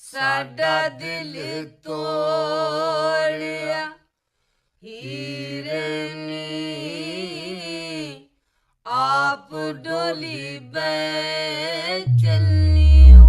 साडा दिल तोड़िया हीरे ने आप डोली चलनियो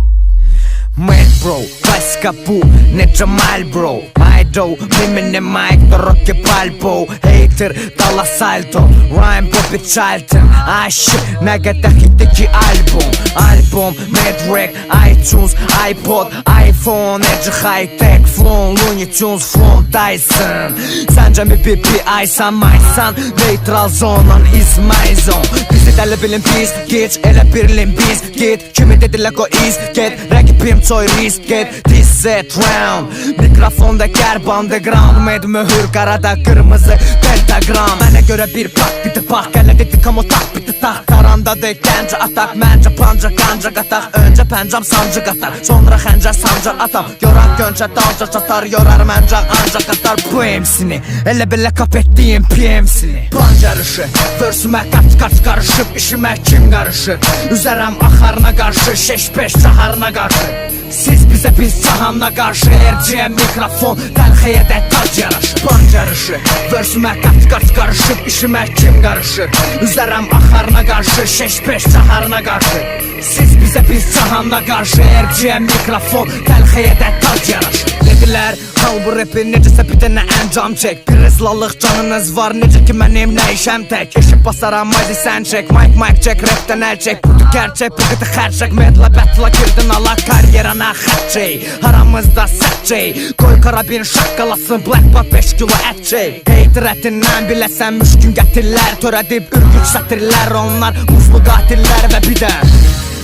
Man bro, классика пу, не Джамаль bro. My dough, мимине майк, то роки пальбо. Hater, дала сальто, rhyme по печальтен. Ah shit, нагата хитики альбом. Альбом, Medrec, iTunes, iPod, iPhone. Edge high-tech, flow, Looney Tunes, from Dyson. Sence mi BPI-san, mysan. Neutral zone'an is my zone. Bizi deli bilin biz, geç ele birlin biz. Git, kimi dediler go is, get. Rakibim çoy risk, get. This set round. Mikrofonda gerb underground. Med mühür karada kırmızı pentagram. Mənə görə bir pak, bir de pak. Gələ dedik ama tak, bir de tak. Karanda deyik gəncə atak. Məncə panca, qanca qatak. Öncə pəncam sancı qatar. Sonra xəncər sancır atam. Yorar gönçə dalca çatar. Yorar məncə ancaq qatar. Bu emsini, elə belə kap etdiyim PM'sini. Pancarışı, versümə qaç qarışıb. İşimə kim qarışır? Üzərəm axarına qarşı, 5 caharına qarşı. Siz bizə biz cahanına qarşı. RCM mikrofon, təlxiyə də tac yaraşır. Pancarışı, versümə qaç qarışıb. İşimə kim qarışır? Üzərəm axarına qarşı, 5 caharına qarşı. Siz bizə biz cahanına qarşı. RCM mikrofon, təlxiyə də tac yaraşır. Dedilər, al bu rapi necəsə bir dənə əncam çək. Bir ızlalıq canınız var, necə ki mənim nə işəm tək. Eşib basaram, haydi sən çək. Mic çək, rapdən əl çək. Budu gerçək, bu qıtı xərçək. Medla bətla girdin ala karyerana xət çək. Haramızda sət çək. Qoy karabin şaqqalasın, Black Pop 5 kilo ət çək. Hater ətindən biləsən müşkün gətirlər. Törədib ürgüç sətirlər, onlar muzlu qatillər və bir də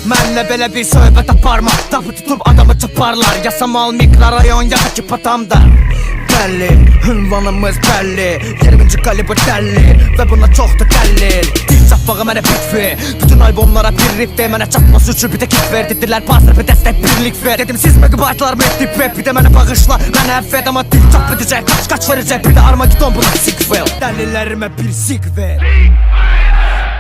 mənlə belə bir söhbət aparmaq. Tapı tutub adamı çaparlar. Yasamal mikrorayon ya da ki patamda. Bəlli, ünvanımız bəlli. 20-ci kalibr dəlli və buna çox da dəlil. Dil çapbağı mənə bitvi. Bütün albomlara bir rip de. Mənə çapması üçün bir də kit ver. Dedilər bas rapi dəstək birlik ver. Dedim siz məqbaytlar mı etdib rap. Bir də mənə bağışla, mənə əffət. Amma dil çap edəcək, qaç verəcək. Bir də Armageddon buna sequel. Dəlillərimə bir sig ver.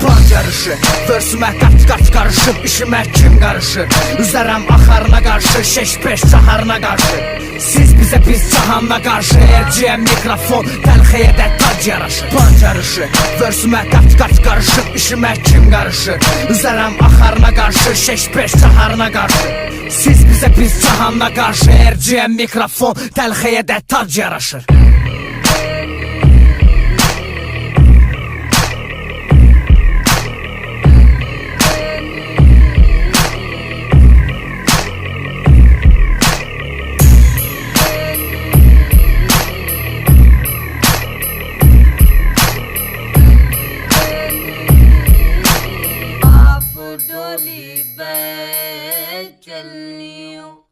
Pancarışı, versümə qaç qarışıb. İşimə kim qarışır? Üzərəm axarına qarşı, 5 caharına qarşı. Siz bizə biz cahanına qarşı. RCM mikrofon, təlxiyə də tac yaraşır. Pancarışı, versümə qaç qarışıb. İşimə kim qarışır? Üzərəm axarına qarşı, 5 caharına qarşı. Siz bizə biz cahanına qarşı. RCM mikrofon, təlxiyə də tac yaraşır. डोली चलनियो